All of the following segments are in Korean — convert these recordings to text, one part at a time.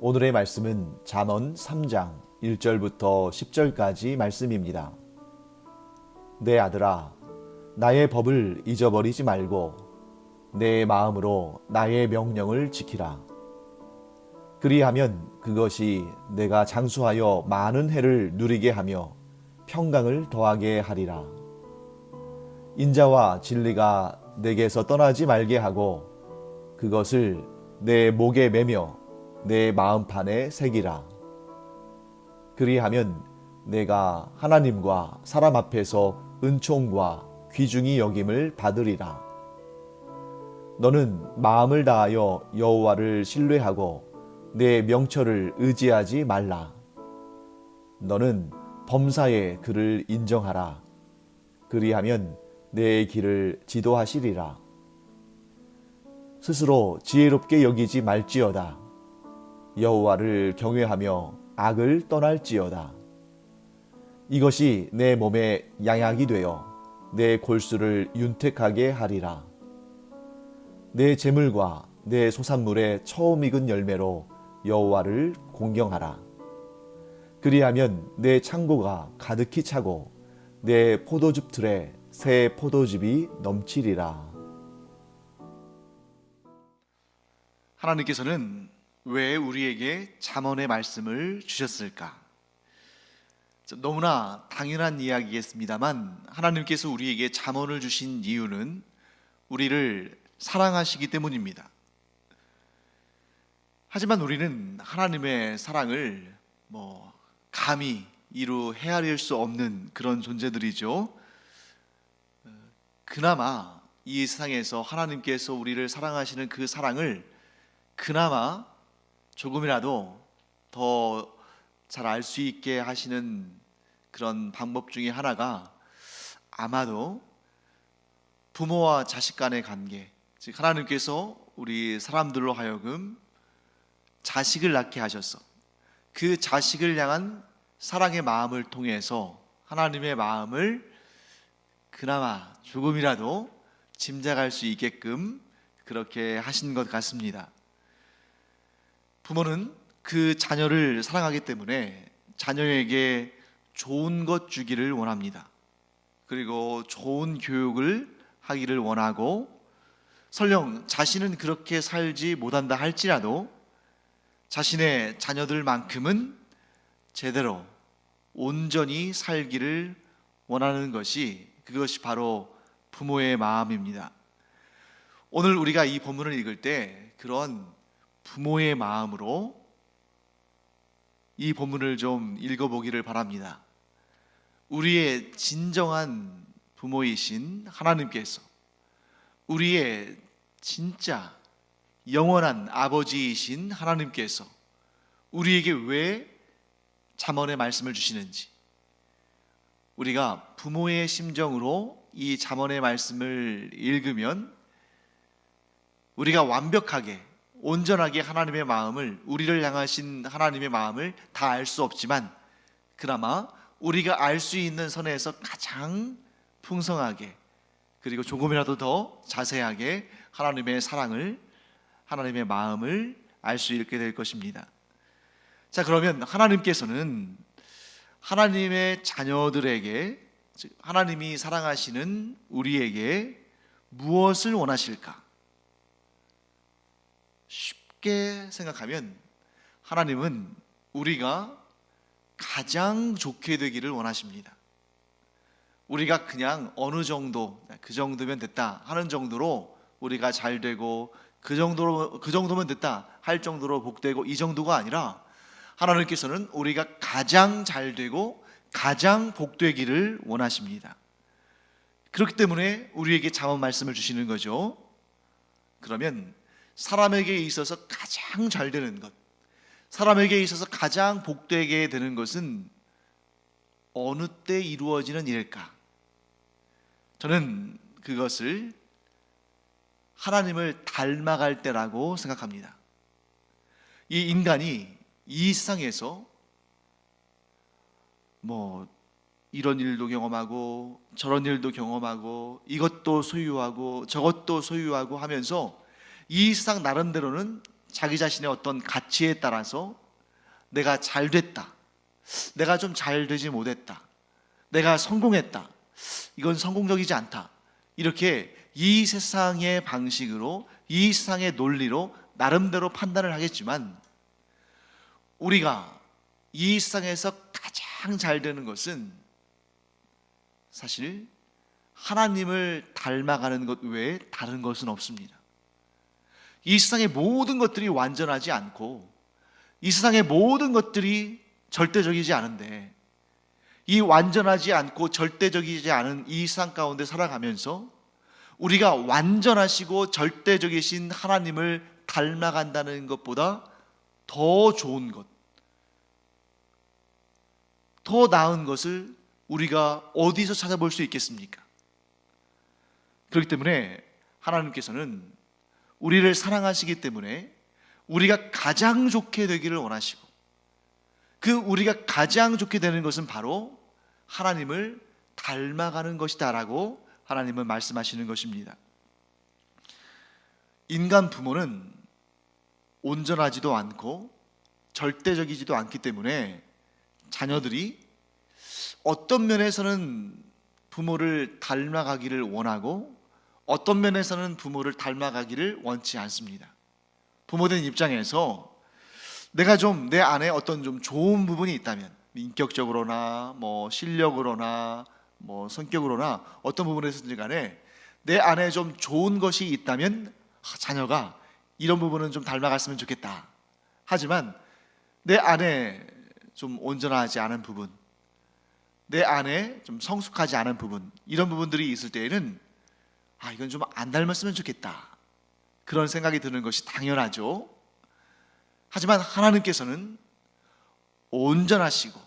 오늘의 말씀은 잠언 3장 1절부터 10절까지 말씀입니다. 내 아들아, 나의 법을 잊어버리지 말고 내 마음으로 나의 명령을 지키라. 그리하면 그것이 내가 장수하여 많은 해를 누리게 하며 평강을 더하게 하리라. 인자와 진리가 내게서 떠나지 말게 하고 그것을 내 목에 매며 내 마음판에 새기라. 그리하면 내가 하나님과 사람 앞에서 은총과 귀중히 여김을 받으리라. 너는 마음을 다하여 여호와를 신뢰하고 내 명철을 의지하지 말라. 너는 범사에 그를 인정하라. 그리하면 내 길을 지도하시리라. 스스로 지혜롭게 여기지 말지어다. 여호와를 경외하며 악을 떠날지어다. 이것이 내 몸에 양약이 되어 내 골수를 윤택하게 하리라. 내 재물과 내 소산물의 처음 익은 열매로 여호와를 공경하라. 그리하면 내 창고가 가득히 차고 내 포도즙 틀에 새 포도즙이 넘치리라. 하나님께서는 왜 우리에게 잠언의 말씀을 주셨을까? 너무나 당연한 이야기겠습니다만 하나님께서 우리에게 잠언을 주신 이유는 우리를 사랑하시기 때문입니다. 하지만 우리는 하나님의 사랑을 감히 이루 헤아릴 수 없는 그런 존재들이죠. 그나마 이 세상에서 하나님께서 우리를 사랑하시는 그 사랑을 그나마 조금이라도 더 잘 알 수 있게 하시는 그런 방법 중에 하나가 아마도 부모와 자식 간의 관계, 즉 하나님께서 우리 사람들로 하여금 자식을 낳게 하셔서 그 자식을 향한 사랑의 마음을 통해서 하나님의 마음을 그나마 조금이라도 짐작할 수 있게끔 그렇게 하신 것 같습니다. 부모는 그 자녀를 사랑하기 때문에 자녀에게 좋은 것 주기를 원합니다. 그리고 좋은 교육을 하기를 원하고, 설령 자신은 그렇게 살지 못한다 할지라도 자신의 자녀들만큼은 제대로 온전히 살기를 원하는 것이, 그것이 바로 부모의 마음입니다. 오늘 우리가 이 본문을 읽을 때 그런 부모의 마음으로 이 본문을 좀 읽어보기를 바랍니다. 우리의 진정한 부모이신 하나님께서, 우리의 진짜 영원한 아버지이신 하나님께서 우리에게 왜 잠언의 말씀을 주시는지, 우리가 부모의 심정으로 이 잠언의 말씀을 읽으면 우리가 완벽하게 온전하게 하나님의 마음을, 우리를 향하신 하나님의 마음을 다 알 수 없지만 그나마 우리가 알 수 있는 선에서 가장 풍성하게, 그리고 조금이라도 더 자세하게 하나님의 사랑을, 하나님의 마음을 알 수 있게 될 것입니다. 자, 그러면 하나님께서는 하나님의 자녀들에게, 즉 하나님이 사랑하시는 우리에게 무엇을 원하실까? 쉽게 생각하면 하나님은 우리가 가장 좋게 되기를 원하십니다. 우리가 그냥 어느 정도, 그 정도면 됐다 하는 정도로 우리가 잘 되고, 그 정도면 됐다 할 정도로 복되고, 이 정도가 아니라 하나님께서는 우리가 가장 잘 되고 가장 복되기를 원하십니다. 그렇기 때문에 우리에게 잠언 말씀을 주시는 거죠. 그러면 사람에게 있어서 가장 잘 되는 것, 사람에게 있어서 가장 복되게 되는 것은 어느 때 이루어지는 일일까? 저는 그것을 하나님을 닮아갈 때라고 생각합니다. 이 인간이 이 세상에서 이런 일도 경험하고 저런 일도 경험하고 이것도 소유하고 저것도 소유하고 하면서 이 세상 나름대로는 자기 자신의 어떤 가치에 따라서 내가 잘 됐다, 내가 좀 잘 되지 못했다, 내가 성공했다, 이건 성공적이지 않다, 이렇게 이 세상의 방식으로, 이 세상의 논리로 나름대로 판단을 하겠지만, 우리가 이 세상에서 가장 잘 되는 것은 사실 하나님을 닮아가는 것 외에 다른 것은 없습니다. 이 세상의 모든 것들이 완전하지 않고, 이 세상의 모든 것들이 절대적이지 않은데, 이 완전하지 않고 절대적이지 않은 이 세상 가운데 살아가면서 우리가 완전하시고 절대적이신 하나님을 닮아간다는 것보다 더 좋은 것, 더 나은 것을 우리가 어디서 찾아볼 수 있겠습니까? 그렇기 때문에 하나님께서는 우리를 사랑하시기 때문에 우리가 가장 좋게 되기를 원하시고, 그 우리가 가장 좋게 되는 것은 바로 하나님을 닮아가는 것이다 라고 하나님은 말씀하시는 것입니다. 인간 부모는 온전하지도 않고 절대적이지도 않기 때문에 자녀들이 어떤 면에서는 부모를 닮아가기를 원하고 어떤 면에서는 부모를 닮아가기를 원치 않습니다. 부모된 입장에서 내가 좀 내 안에 어떤 좀 좋은 부분이 있다면, 인격적으로나 실력으로나 성격으로나 어떤 부분에서든지 간에 내 안에 좀 좋은 것이 있다면 자녀가 이런 부분은 좀 닮아갔으면 좋겠다. 하지만 내 안에 좀 온전하지 않은 부분, 내 안에 좀 성숙하지 않은 부분, 이런 부분들이 있을 때에는 이건 좀 안 닮았으면 좋겠다, 그런 생각이 드는 것이 당연하죠. 하지만 하나님께서는 온전하시고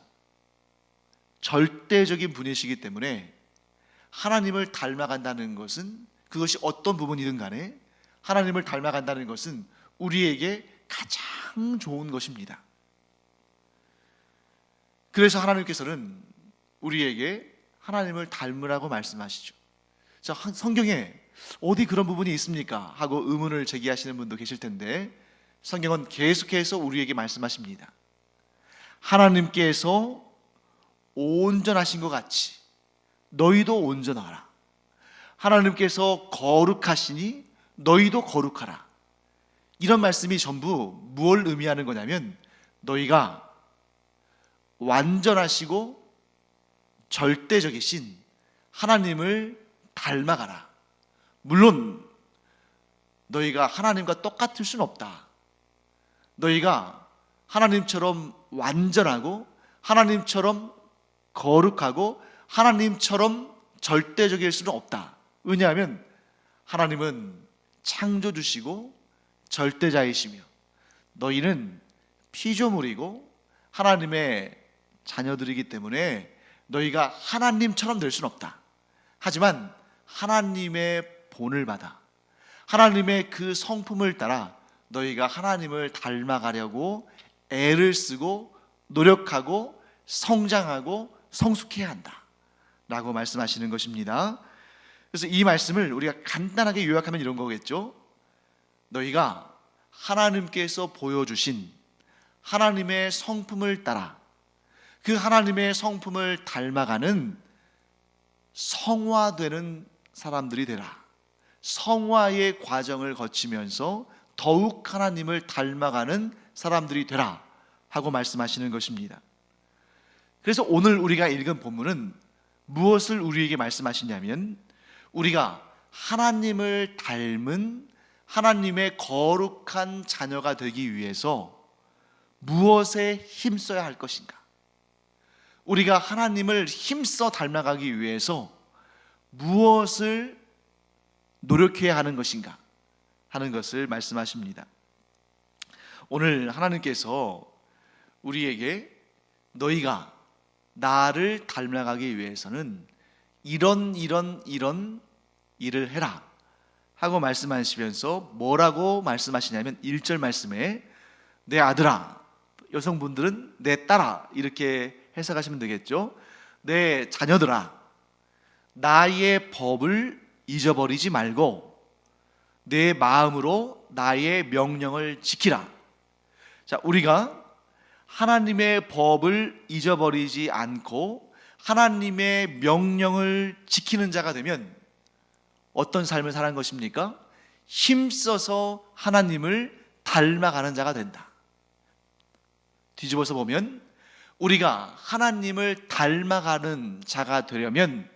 절대적인 분이시기 때문에 하나님을 닮아간다는 것은, 그것이 어떤 부분이든 간에 하나님을 닮아간다는 것은 우리에게 가장 좋은 것입니다. 그래서 하나님께서는 우리에게 하나님을 닮으라고 말씀하시죠. 자, 성경에 어디 그런 부분이 있습니까? 하고 의문을 제기하시는 분도 계실 텐데, 성경은 계속해서 우리에게 말씀하십니다. 하나님께서 온전하신 것 같이 너희도 온전하라. 하나님께서 거룩하시니 너희도 거룩하라. 이런 말씀이 전부 무엇을 의미하는 거냐면, 너희가 완전하시고 절대적이신 하나님을 닮아가라. 물론 너희가 하나님과 똑같을 수는 없다. 너희가 하나님처럼 완전하고 하나님처럼 거룩하고 하나님처럼 절대적일 수는 없다. 왜냐하면 하나님은 창조주시고 절대자이시며 너희는 피조물이고 하나님의 자녀들이기 때문에 너희가 하나님처럼 될 수는 없다. 하지만 하나님의 본을 받아 하나님의 그 성품을 따라 너희가 하나님을 닮아가려고 애를 쓰고 노력하고 성장하고 성숙해야 한다 라고 말씀하시는 것입니다. 그래서 이 말씀을 우리가 간단하게 요약하면 이런 거겠죠. 너희가 하나님께서 보여주신 하나님의 성품을 따라 그 하나님의 성품을 닮아가는 성화되는 사람들이 되라. 성화의 과정을 거치면서 더욱 하나님을 닮아가는 사람들이 되라 하고 말씀하시는 것입니다. 그래서 오늘 우리가 읽은 본문은 무엇을 우리에게 말씀하시냐면, 우리가 하나님을 닮은 하나님의 거룩한 자녀가 되기 위해서 무엇에 힘써야 할 것인가, 우리가 하나님을 힘써 닮아가기 위해서 무엇을 노력해야 하는 것인가 하는 것을 말씀하십니다. 오늘 하나님께서 우리에게 너희가 나를 닮아가기 위해서는 이런 일을 해라 하고 말씀하시면서 뭐라고 말씀하시냐면 1절 말씀에 내 아들아, 여성분들은 내 딸아 이렇게 해석하시면 되겠죠. 내 자녀들아, 나의 법을 잊어버리지 말고 내 마음으로 나의 명령을 지키라. 자, 우리가 하나님의 법을 잊어버리지 않고 하나님의 명령을 지키는 자가 되면 어떤 삶을 사는 것입니까? 힘써서 하나님을 닮아가는 자가 된다. 뒤집어서 보면 우리가 하나님을 닮아가는 자가 되려면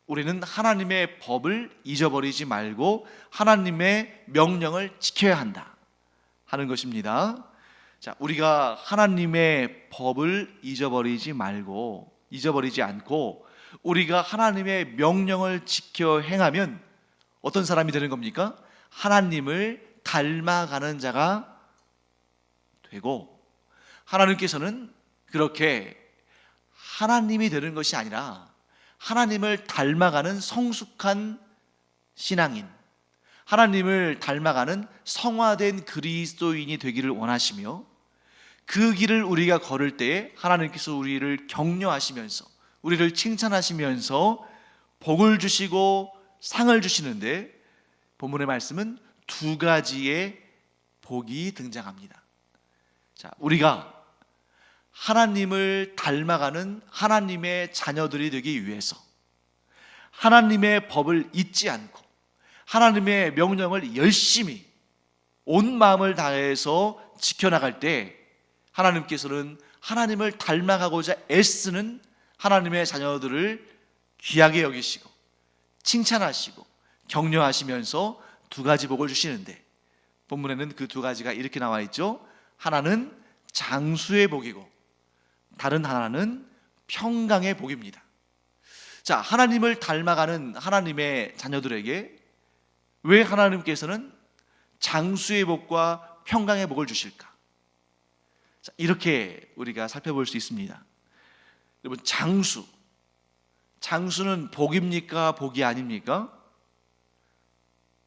우리는 하나님의 법을 잊어버리지 말고 하나님의 명령을 지켜야 한다 하는 것입니다. 자, 우리가 하나님의 법을 잊어버리지 않고 우리가 하나님의 명령을 지켜 행하면 어떤 사람이 되는 겁니까? 하나님을 닮아가는 자가 되고, 하나님께서는 그렇게 하나님이 되는 것이 아니라 하나님을 닮아가는 성숙한 신앙인, 하나님을 닮아가는 성화된 그리스도인이 되기를 원하시며, 그 길을 우리가 걸을 때에 하나님께서 우리를 격려하시면서 우리를 칭찬하시면서 복을 주시고 상을 주시는데, 본문의 말씀은 두 가지의 복이 등장합니다. 자, 우리가 하나님을 닮아가는 하나님의 자녀들이 되기 위해서 하나님의 법을 잊지 않고 하나님의 명령을 열심히 온 마음을 다해서 지켜나갈 때 하나님께서는 하나님을 닮아가고자 애쓰는 하나님의 자녀들을 귀하게 여기시고 칭찬하시고 격려하시면서 두 가지 복을 주시는데, 본문에는 그 두 가지가 이렇게 나와 있죠. 하나는 장수의 복이고 다른 하나는 평강의 복입니다. 자, 하나님을 닮아가는 하나님의 자녀들에게 왜 하나님께서는 장수의 복과 평강의 복을 주실까? 자, 이렇게 우리가 살펴볼 수 있습니다. 여러분, 장수는 복입니까? 복이 아닙니까?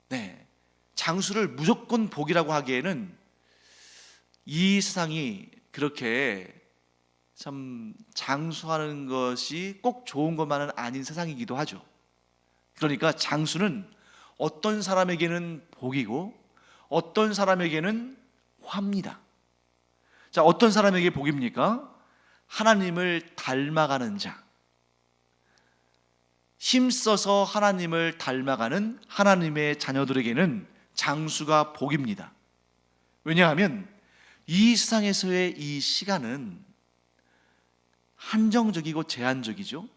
네, 장수를 무조건 복이라고 하기에는 이 세상이 그렇게 참 장수하는 것이 꼭 좋은 것만은 아닌 세상이기도 하죠. 그러니까 장수는 어떤 사람에게는 복이고 어떤 사람에게는 화입니다. 자, 어떤 사람에게 복입니까? 하나님을 닮아가는 자, 힘써서 하나님을 닮아가는 하나님의 자녀들에게는 장수가 복입니다. 왜냐하면 이 세상에서의 이 시간은 한정적이고 제한적이죠.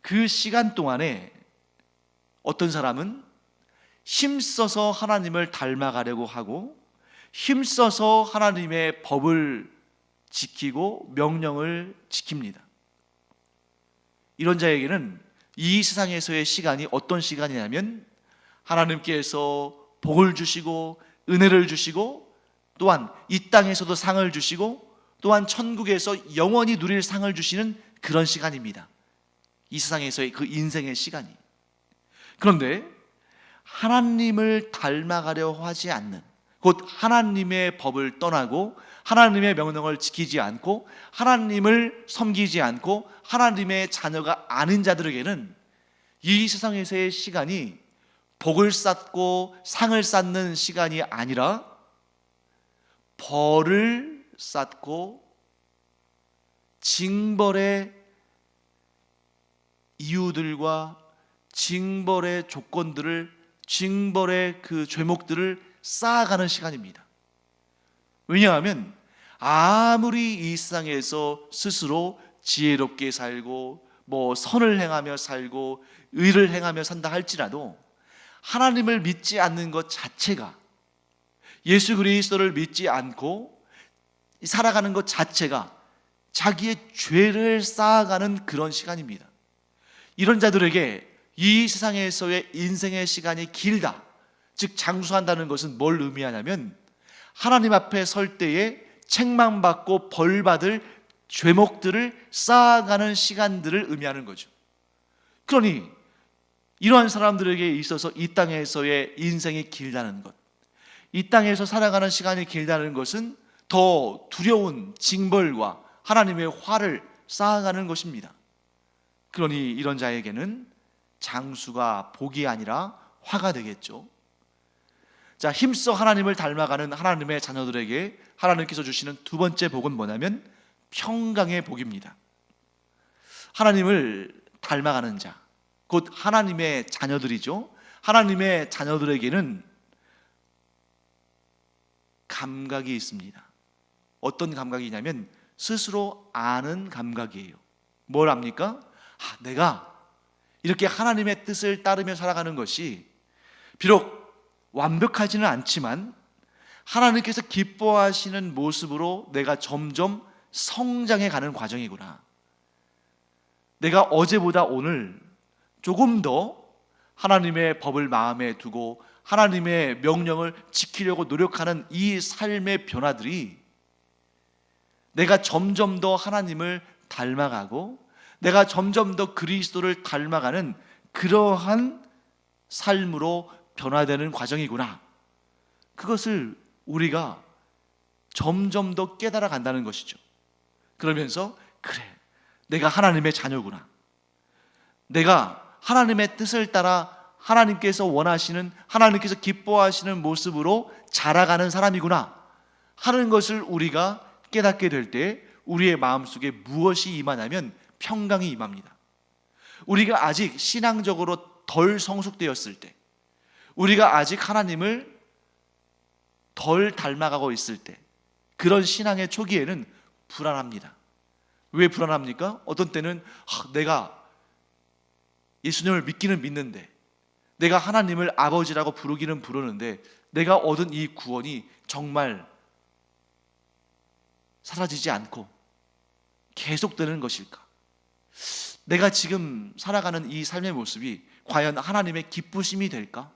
그 시간 동안에 어떤 사람은 힘써서 하나님을 닮아가려고 하고 힘써서 하나님의 법을 지키고 명령을 지킵니다. 이런 자에게는 이 세상에서의 시간이 어떤 시간이냐면 하나님께서 복을 주시고 은혜를 주시고 또한 이 땅에서도 상을 주시고 또한 천국에서 영원히 누릴 상을 주시는 그런 시간입니다. 이 세상에서의 그 인생의 시간이. 그런데 하나님을 닮아가려 하지 않는, 곧 하나님의 법을 떠나고 하나님의 명령을 지키지 않고 하나님을 섬기지 않고 하나님의 자녀가 아닌 자들에게는 이 세상에서의 시간이 복을 쌓고 상을 쌓는 시간이 아니라 벌을 쌓고 징벌의 이유들과 징벌의 조건들을, 징벌의 그 죄목들을 쌓아가는 시간입니다. 왜냐하면 아무리 이 세상에서 스스로 지혜롭게 살고 선을 행하며 살고 의를 행하며 산다 할지라도 하나님을 믿지 않는 것 자체가, 예수 그리스도를 믿지 않고 살아가는 것 자체가 자기의 죄를 쌓아가는 그런 시간입니다. 이런 자들에게 이 세상에서의 인생의 시간이 길다, 즉 장수한다는 것은 뭘 의미하냐면 하나님 앞에 설 때에 책망받고 벌받을 죄목들을 쌓아가는 시간들을 의미하는 거죠. 그러니 이러한 사람들에게 있어서 이 땅에서의 인생이 길다는 것, 이 땅에서 살아가는 시간이 길다는 것은 더 두려운 징벌과 하나님의 화를 쌓아가는 것입니다. 그러니 이런 자에게는 장수가 복이 아니라 화가 되겠죠. 자, 힘써 하나님을 닮아가는 하나님의 자녀들에게 하나님께서 주시는 두 번째 복은 뭐냐면 평강의 복입니다. 하나님을 닮아가는 자, 곧 하나님의 자녀들이죠. 하나님의 자녀들에게는 감각이 있습니다. 어떤 감각이냐면 스스로 아는 감각이에요. 뭘 압니까? 내가 이렇게 하나님의 뜻을 따르며 살아가는 것이 비록 완벽하지는 않지만 하나님께서 기뻐하시는 모습으로 내가 점점 성장해 가는 과정이구나. 내가 어제보다 오늘 조금 더 하나님의 법을 마음에 두고 하나님의 명령을 지키려고 노력하는 이 삶의 변화들이 내가 점점 더 하나님을 닮아가고 내가 점점 더 그리스도를 닮아가는 그러한 삶으로 변화되는 과정이구나. 그것을 우리가 점점 더 깨달아 간다는 것이죠. 그러면서 그래, 내가 하나님의 자녀구나. 내가 하나님의 뜻을 따라 하나님께서 원하시는, 하나님께서 기뻐하시는 모습으로 자라가는 사람이구나 하는 것을 우리가 깨닫게 될 때 우리의 마음속에 무엇이 임하냐면 평강이 임합니다. 우리가 아직 신앙적으로 덜 성숙되었을 때, 우리가 아직 하나님을 덜 닮아가고 있을 때, 그런 신앙의 초기에는 불안합니다. 왜 불안합니까? 어떤 때는 내가 예수님을 믿기는 믿는데, 내가 하나님을 아버지라고 부르기는 부르는데 내가 얻은 이 구원이 정말 사라지지 않고 계속되는 것일까? 내가 지금 살아가는 이 삶의 모습이 과연 하나님의 기쁘심이 될까?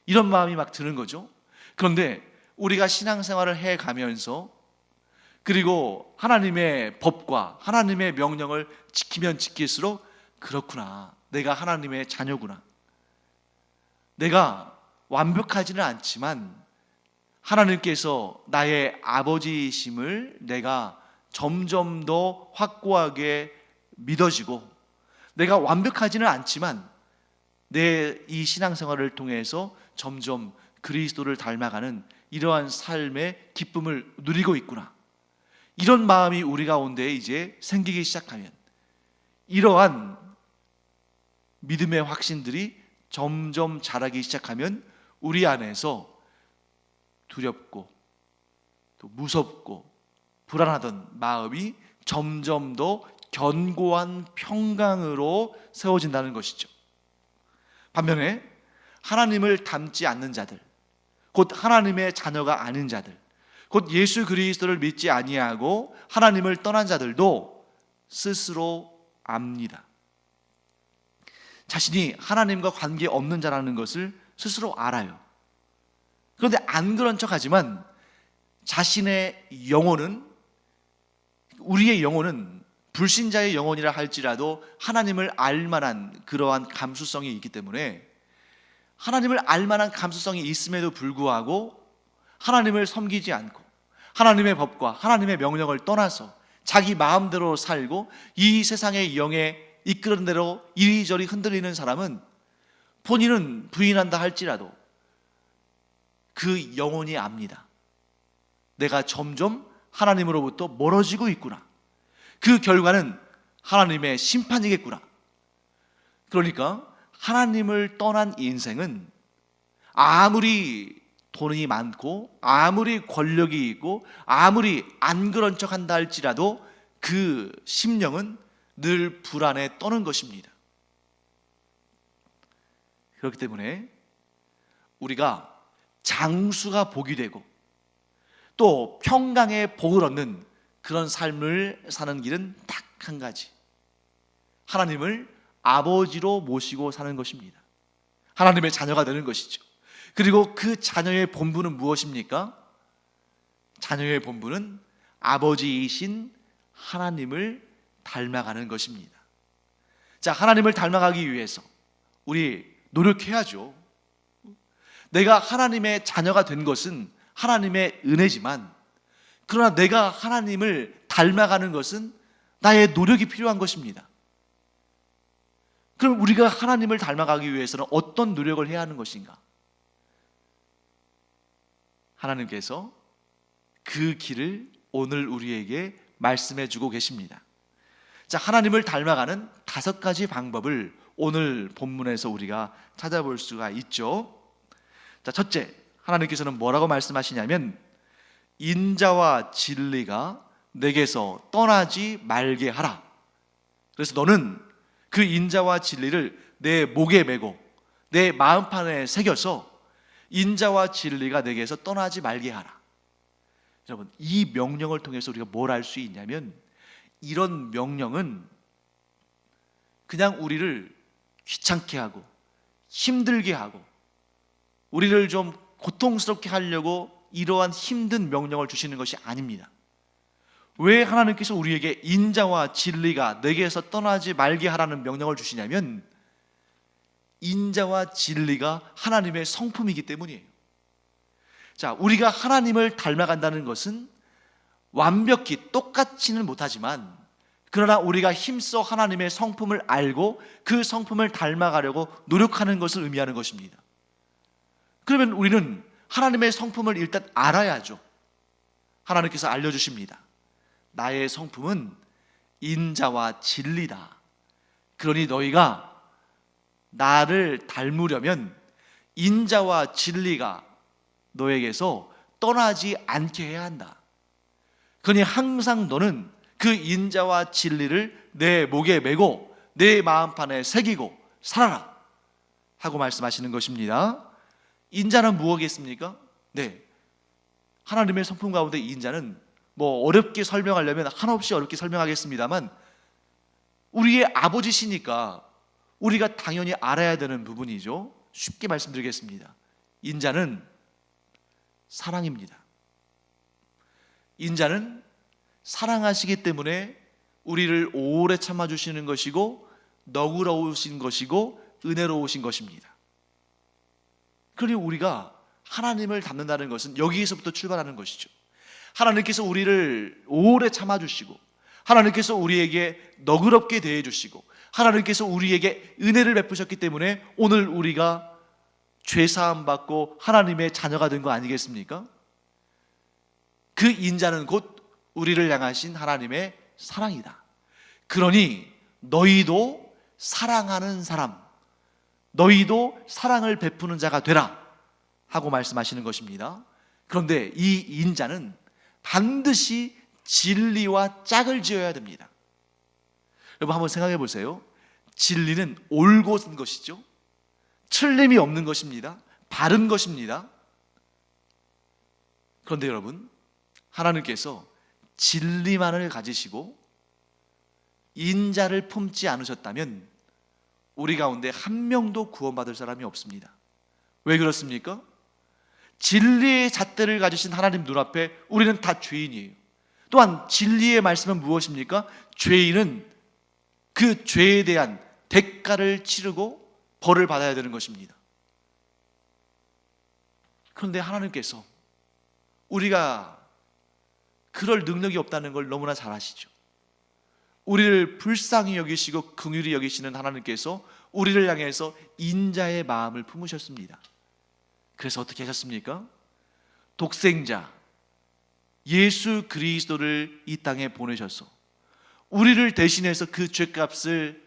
이런 마음이 막 드는 거죠. 그런데 우리가 신앙생활을 해가면서 그리고 하나님의 법과 하나님의 명령을 지키면 지킬수록 그렇구나, 내가 하나님의 자녀구나, 내가 완벽하지는 않지만 하나님께서 나의 아버지이심을 내가 점점 더 확고하게 믿어지고, 내가 완벽하지는 않지만 내 이 신앙생활을 통해서 점점 그리스도를 닮아가는 이러한 삶의 기쁨을 누리고 있구나, 이런 마음이 우리 가운데 이제 생기기 시작하면 이러한 믿음의 확신들이 점점 자라기 시작하면 우리 안에서 두렵고 또 무섭고 불안하던 마음이 점점 더 견고한 평강으로 세워진다는 것이죠. 반면에 하나님을 닮지 않는 자들, 곧 하나님의 자녀가 아닌 자들, 곧 예수 그리스도를 믿지 아니하고 하나님을 떠난 자들도 스스로 압니다. 자신이 하나님과 관계없는 자라는 것을 스스로 알아요. 그런데 안 그런 척하지만 자신의 영혼은, 우리의 영혼은 불신자의 영혼이라 할지라도 하나님을 알만한 그러한 감수성이 있기 때문에, 하나님을 알만한 감수성이 있음에도 불구하고 하나님을 섬기지 않고 하나님의 법과 하나님의 명령을 떠나서 자기 마음대로 살고 이 세상의 영에 이끄는 대로 이리저리 흔들리는 사람은 본인은 부인한다 할지라도 그 영혼이 압니다. 내가 점점 하나님으로부터 멀어지고 있구나. 그 결과는 하나님의 심판이겠구나. 그러니까 하나님을 떠난 인생은 아무리 돈이 많고 아무리 권력이 있고 아무리 안 그런 척한다 할지라도 그 심령은 늘 불안에 떠는 것입니다. 그렇기 때문에 우리가 장수가 복이 되고 또 평강의 복을 얻는 그런 삶을 사는 길은 딱 한 가지, 하나님을 아버지로 모시고 사는 것입니다. 하나님의 자녀가 되는 것이죠. 그리고 그 자녀의 본분은 무엇입니까? 자녀의 본분은 아버지이신 하나님을 닮아가는 것입니다. 자, 하나님을 닮아가기 위해서 우리 노력해야죠. 내가 하나님의 자녀가 된 것은 하나님의 은혜지만, 그러나 내가 하나님을 닮아가는 것은 나의 노력이 필요한 것입니다. 그럼 우리가 하나님을 닮아가기 위해서는 어떤 노력을 해야 하는 것인가? 하나님께서 그 길을 오늘 우리에게 말씀해 주고 계십니다. 자, 하나님을 닮아가는 5가지 방법을 오늘 본문에서 우리가 찾아볼 수가 있죠. 자, 첫째, 하나님께서는 뭐라고 말씀하시냐면 인자와 진리가 내게서 떠나지 말게 하라. 그래서 너는 그 인자와 진리를 내 목에 메고 내 마음판에 새겨서 인자와 진리가 내게서 떠나지 말게 하라. 여러분, 이 명령을 통해서 우리가 뭘 알 수 있냐면 이런 명령은 그냥 우리를 귀찮게 하고 힘들게 하고 우리를 좀 고통스럽게 하려고 이러한 힘든 명령을 주시는 것이 아닙니다. 왜 하나님께서 우리에게 인자와 진리가 내게서 떠나지 말게 하라는 명령을 주시냐면 인자와 진리가 하나님의 성품이기 때문이에요. 자, 우리가 하나님을 닮아간다는 것은 완벽히 똑같지는 못하지만 그러나 우리가 힘써 하나님의 성품을 알고 그 성품을 닮아가려고 노력하는 것을 의미하는 것입니다. 그러면 우리는 하나님의 성품을 일단 알아야죠. 하나님께서 알려주십니다. 나의 성품은 인자와 진리다. 그러니 너희가 나를 닮으려면 인자와 진리가 너에게서 떠나지 않게 해야 한다. 그러니 항상 너는 그 인자와 진리를 내 목에 메고 내 마음판에 새기고 살아라 하고 말씀하시는 것입니다. 인자는 무엇이겠습니까? 네, 하나님의 성품 가운데 인자는 뭐 어렵게 설명하려면 한없이 어렵게 설명하겠습니다만 우리의 아버지시니까 우리가 당연히 알아야 되는 부분이죠. 쉽게 말씀드리겠습니다. 인자는 사랑입니다. 인자는 사랑하시기 때문에 우리를 오래 참아주시는 것이고 너그러우신 것이고 은혜로우신 것입니다. 그러니 우리가 하나님을 닮는다는 것은 여기에서부터 출발하는 것이죠. 하나님께서 우리를 오래 참아주시고 하나님께서 우리에게 너그럽게 대해주시고 하나님께서 우리에게 은혜를 베푸셨기 때문에 오늘 우리가 죄사함 받고 하나님의 자녀가 된 거 아니겠습니까? 그 인자는 곧 우리를 향하신 하나님의 사랑이다. 그러니 너희도 사랑하는 사람, 너희도 사랑을 베푸는 자가 되라 하고 말씀하시는 것입니다. 그런데 이 인자는 반드시 진리와 짝을 지어야 됩니다. 여러분 한번 생각해 보세요. 진리는 올곧은 것이죠. 틀림이 없는 것입니다. 바른 것입니다. 그런데 여러분, 하나님께서 진리만을 가지시고 인자를 품지 않으셨다면 우리 가운데 한 명도 구원받을 사람이 없습니다. 왜 그렇습니까? 진리의 잣대를 가지신 하나님 눈앞에 우리는 다 죄인이에요. 또한 진리의 말씀은 무엇입니까? 죄인은 그 죄에 대한 대가를 치르고 벌을 받아야 되는 것입니다. 그런데 하나님께서 우리가 그럴 능력이 없다는 걸 너무나 잘 아시죠. 우리를 불쌍히 여기시고 긍휼히 여기시는 하나님께서 우리를 향해서 인자의 마음을 품으셨습니다. 그래서 어떻게 하셨습니까? 독생자 예수 그리스도를 이 땅에 보내셔서 우리를 대신해서 그 죄값을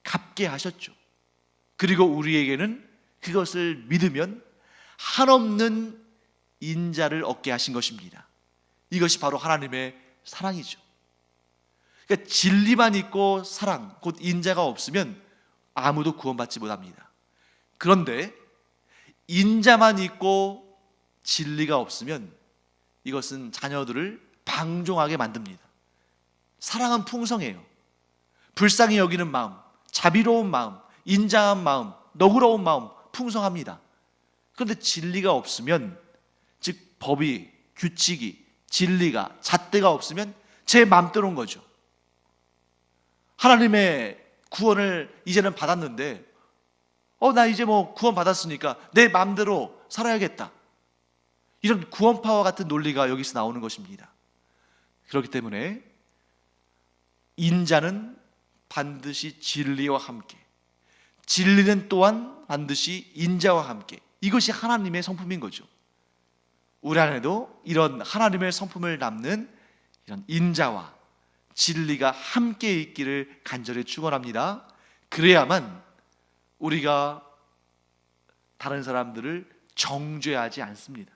갚게 하셨죠. 그리고 우리에게는 그것을 믿으면 한없는 인자를 얻게 하신 것입니다. 이것이 바로 하나님의 사랑이죠. 그러니까 진리만 있고 사랑, 곧 인자가 없으면 아무도 구원받지 못합니다. 그런데 인자만 있고 진리가 없으면 이것은 자녀들을 방종하게 만듭니다. 사랑은 풍성해요. 불쌍히 여기는 마음, 자비로운 마음, 인자한 마음, 너그러운 마음 풍성합니다. 그런데 진리가 없으면, 즉 법이, 규칙이, 진리가, 잣대가 없으면 제 맘대로인 거죠. 하나님의 구원을 이제는 받았는데 나 이제 뭐 구원 받았으니까 내 맘대로 살아야겠다, 이런 구원파와 같은 논리가 여기서 나오는 것입니다. 그렇기 때문에 인자는 반드시 진리와 함께, 진리는 또한 반드시 인자와 함께, 이것이 하나님의 성품인 거죠. 우리 안에도 이런 하나님의 성품을 담는 이런 인자와 진리가 함께 있기를 간절히 축원합니다. 그래야만 우리가 다른 사람들을 정죄하지 않습니다.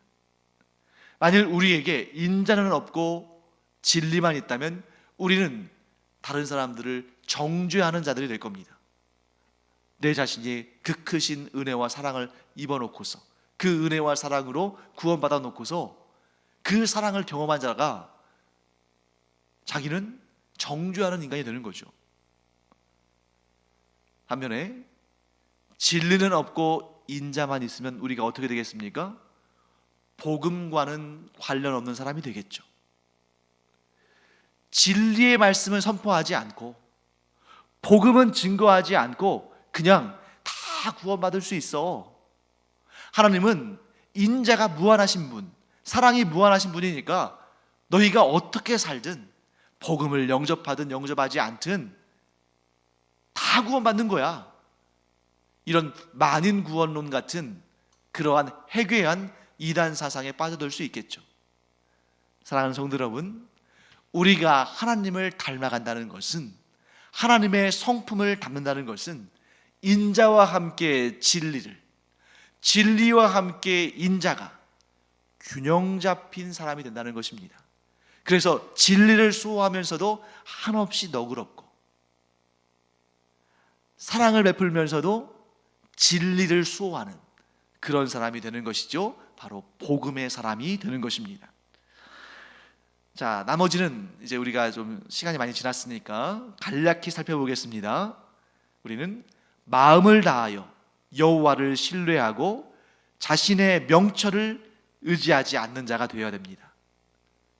만일 우리에게 인자는 없고 진리만 있다면 우리는 다른 사람들을 정죄하는 자들이 될 겁니다. 내 자신이 그 크신 은혜와 사랑을 입어놓고서 그 은혜와 사랑으로 구원받아 놓고서 그 사랑을 경험한 자가 자기는 정죄하는 인간이 되는 거죠. 반면에 진리는 없고 인자만 있으면 우리가 어떻게 되겠습니까? 복음과는 관련 없는 사람이 되겠죠. 진리의 말씀을 선포하지 않고 복음은 증거하지 않고 그냥 다 구원받을 수 있어. 하나님은 인자가 무한하신 분, 사랑이 무한하신 분이니까 너희가 어떻게 살든 복음을 영접하든 영접하지 않든 다 구원받는 거야. 이런 만인 구원론 같은 그러한 해괴한 이단 사상에 빠져들 수 있겠죠. 사랑하는 성도 여러분, 우리가 하나님을 닮아간다는 것은, 하나님의 성품을 담는다는 것은 인자와 함께 진리를, 진리와 함께 인자가 균형 잡힌 사람이 된다는 것입니다. 그래서 진리를 수호하면서도 한없이 너그럽고 사랑을 베풀면서도 진리를 수호하는 그런 사람이 되는 것이죠. 바로 복음의 사람이 되는 것입니다. 자, 나머지는 이제 우리가 좀 시간이 많이 지났으니까 간략히 살펴보겠습니다. 우리는 마음을 다하여 여호와를 신뢰하고 자신의 명철을 의지하지 않는 자가 되어야 됩니다.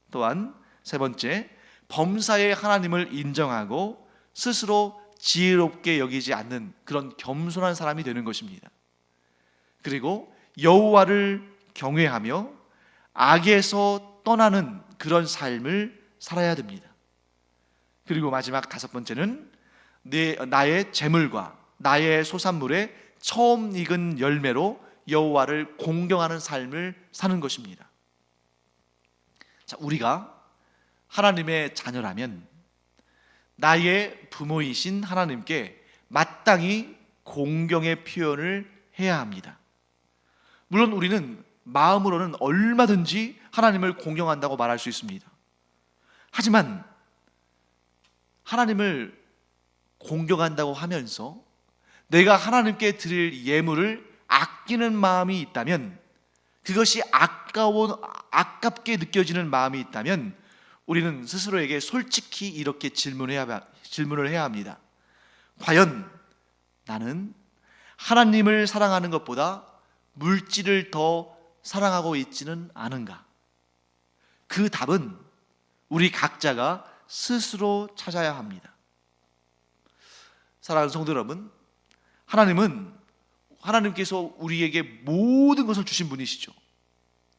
또한 세 번째, 범사의 하나님을 인정하고 스스로 지혜롭게 여기지 않는 그런 겸손한 사람이 되는 것입니다. 그리고 여호와를 경외하며 악에서 떠나는 그런 삶을 살아야 됩니다. 그리고 마지막 다섯 번째는 나의 재물과 나의 소산물의 처음 익은 열매로 여호와를 공경하는 삶을 사는 것입니다. 자, 우리가 하나님의 자녀라면 나의 부모이신 하나님께 마땅히 공경의 표현을 해야 합니다. 물론 우리는 마음으로는 얼마든지 하나님을 공경한다고 말할 수 있습니다. 하지만 하나님을 공경한다고 하면서 내가 하나님께 드릴 예물을 아끼는 마음이 있다면, 그것이 아깝게 느껴지는 마음이 있다면 우리는 스스로에게 솔직히 이렇게 질문을 해야 합니다. 과연 나는 하나님을 사랑하는 것보다 물질을 더 사랑하고 있지는 않은가? 그 답은 우리 각자가 스스로 찾아야 합니다. 사랑하는 성도 여러분, 하나님께서 우리에게 모든 것을 주신 분이시죠.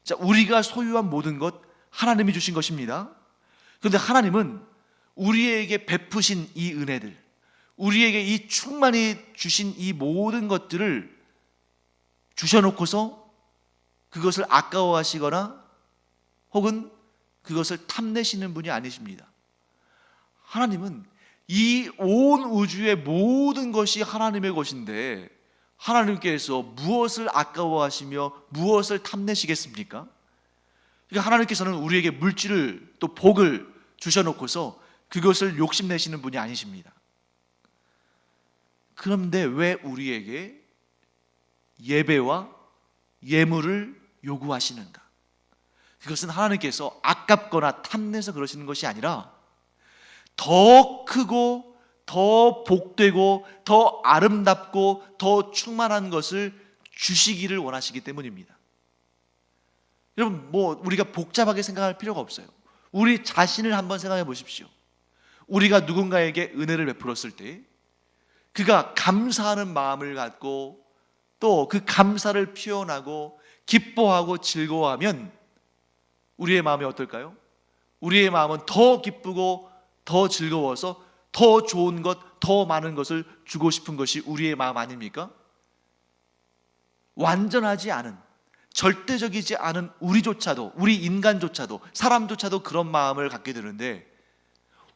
자, 우리가 소유한 모든 것 하나님이 주신 것입니다. 그런데 하나님은 우리에게 베푸신 이 은혜들, 우리에게 이 충만히 주신 이 모든 것들을 주셔놓고서 그것을 아까워하시거나 혹은 그것을 탐내시는 분이 아니십니다. 하나님은 이 온 우주의 모든 것이 하나님의 것인데 하나님께서 무엇을 아까워하시며 무엇을 탐내시겠습니까? 그러니까 하나님께서는 우리에게 물질을 또 복을 주셔놓고서 그것을 욕심내시는 분이 아니십니다. 그런데 왜 우리에게 예배와 예물을 요구하시는가? 그것은 하나님께서 아깝거나 탐내서 그러시는 것이 아니라 더 크고 더 복되고 더 아름답고 더 충만한 것을 주시기를 원하시기 때문입니다. 여러분, 우리가 복잡하게 생각할 필요가 없어요. 우리 자신을 한번 생각해 보십시오. 우리가 누군가에게 은혜를 베풀었을 때 그가 감사하는 마음을 갖고 또 그 감사를 표현하고 기뻐하고 즐거워하면 우리의 마음이 어떨까요? 우리의 마음은 더 기쁘고 더 즐거워서 더 좋은 것, 더 많은 것을 주고 싶은 것이 우리의 마음 아닙니까? 완전하지 않은, 절대적이지 않은 우리조차도, 우리 인간조차도, 사람조차도 그런 마음을 갖게 되는데,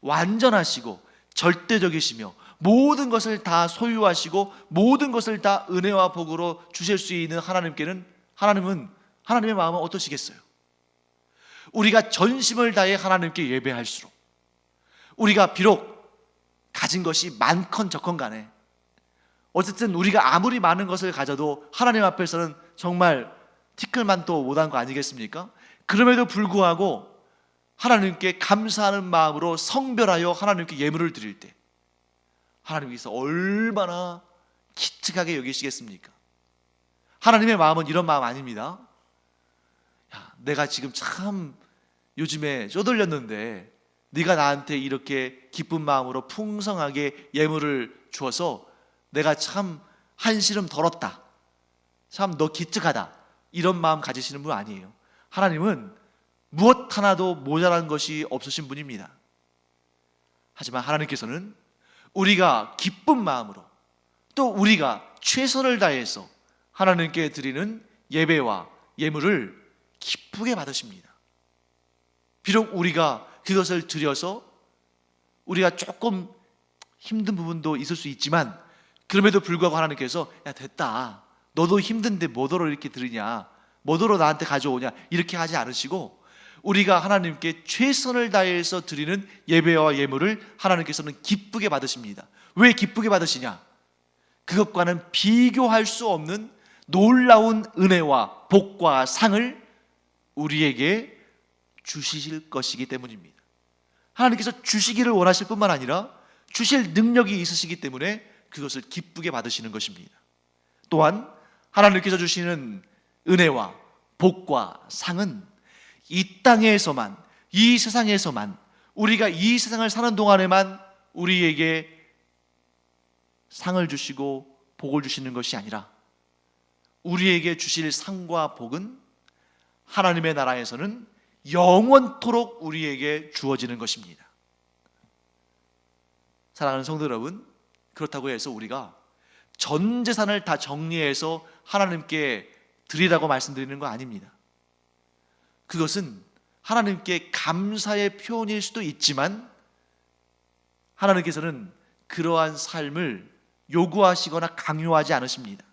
완전하시고 절대적이시며 모든 것을 다 소유하시고 모든 것을 다 은혜와 복으로 주실 수 있는 하나님의 마음은 어떠시겠어요? 우리가 전심을 다해 하나님께 예배할수록, 우리가 비록 가진 것이 많건 적건 간에, 어쨌든 우리가 아무리 많은 것을 가져도 하나님 앞에서는 정말 티끌만도 못한 거 아니겠습니까? 그럼에도 불구하고 하나님께 감사하는 마음으로 성별하여 하나님께 예물을 드릴 때 하나님께서 얼마나 기특하게 여기시겠습니까? 하나님의 마음은 이런 마음 아닙니다. 야, 내가 지금 참 요즘에 쪼들렸는데 네가 나한테 이렇게 기쁜 마음으로 풍성하게 예물을 주어서 내가 참 한시름 덜었다, 참 너 기특하다, 이런 마음 가지시는 분 아니에요. 하나님은 무엇 하나도 모자란 것이 없으신 분입니다. 하지만 하나님께서는 우리가 기쁜 마음으로, 또 우리가 최선을 다해서 하나님께 드리는 예배와 예물을 기쁘게 받으십니다. 비록 우리가 그것을 드려서 우리가 조금 힘든 부분도 있을 수 있지만, 그럼에도 불구하고 하나님께서 야 됐다, 너도 힘든데 뭐더러 이렇게 드리냐, 뭐더러 나한테 가져오냐, 이렇게 하지 않으시고 우리가 하나님께 최선을 다해서 드리는 예배와 예물을 하나님께서는 기쁘게 받으십니다. 왜 기쁘게 받으시냐? 그것과는 비교할 수 없는 놀라운 은혜와 복과 상을 우리에게 주실 것이기 때문입니다. 하나님께서 주시기를 원하실 뿐만 아니라 주실 능력이 있으시기 때문에 그것을 기쁘게 받으시는 것입니다. 또한 하나님께서 주시는 은혜와 복과 상은 이 땅에서만, 이 세상에서만, 우리가 이 세상을 사는 동안에만 우리에게 상을 주시고 복을 주시는 것이 아니라, 우리에게 주실 상과 복은 하나님의 나라에서는 영원토록 우리에게 주어지는 것입니다. 사랑하는 성도 여러분, 그렇다고 해서 우리가 전 재산을 다 정리해서 하나님께 드리라고 말씀드리는 거 아닙니다. 그것은 하나님께 감사의 표현일 수도 있지만, 하나님께서는 그러한 삶을 요구하시거나 강요하지 않으십니다.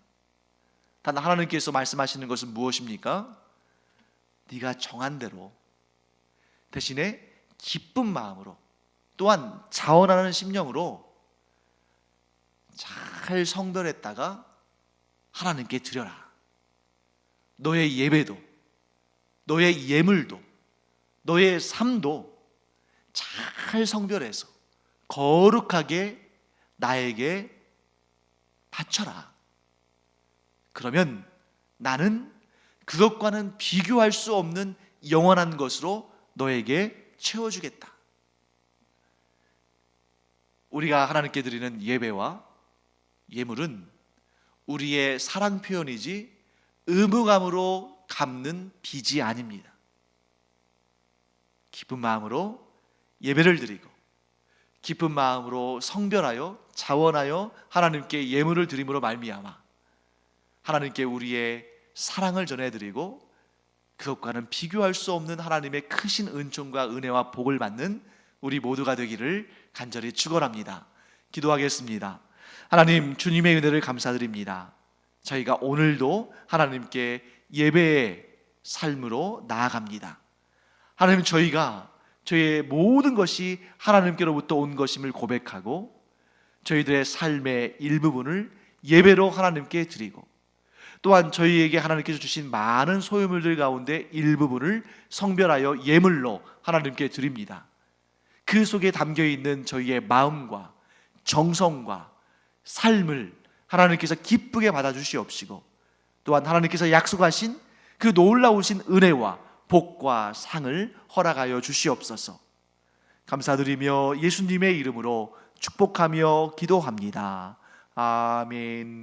단 하나님께서 말씀하시는 것은 무엇입니까? 네가 정한 대로, 대신에 기쁜 마음으로, 또한 자원하는 심령으로 잘 성별했다가 하나님께 드려라. 너의 예배도, 너의 예물도, 너의 삶도 잘 성별해서 거룩하게 나에게 바쳐라. 그러면 나는 그것과는 비교할 수 없는 영원한 것으로 너에게 채워주겠다. 우리가 하나님께 드리는 예배와 예물은 우리의 사랑 표현이지 의무감으로 갚는 빚이 아닙니다. 기쁜 마음으로 예배를 드리고 기쁜 마음으로 성별하여 자원하여 하나님께 예물을 드림으로 말미암아 하나님께 우리의 사랑을 전해드리고 그것과는 비교할 수 없는 하나님의 크신 은총과 은혜와 복을 받는 우리 모두가 되기를 간절히 축원합니다. 기도하겠습니다. 하나님, 주님의 은혜를 감사드립니다. 저희가 오늘도 하나님께 예배의 삶으로 나아갑니다. 하나님, 저희가 저희의 모든 것이 하나님께로부터 온 것임을 고백하고 저희들의 삶의 일부분을 예배로 하나님께 드리고 또한 저희에게 하나님께서 주신 많은 소유물들 가운데 일부분을 성별하여 예물로 하나님께 드립니다. 그 속에 담겨있는 저희의 마음과 정성과 삶을 하나님께서 기쁘게 받아주시옵시고 또한 하나님께서 약속하신 그 놀라우신 은혜와 복과 상을 허락하여 주시옵소서. 감사드리며 예수님의 이름으로 축복하며 기도합니다. 아멘.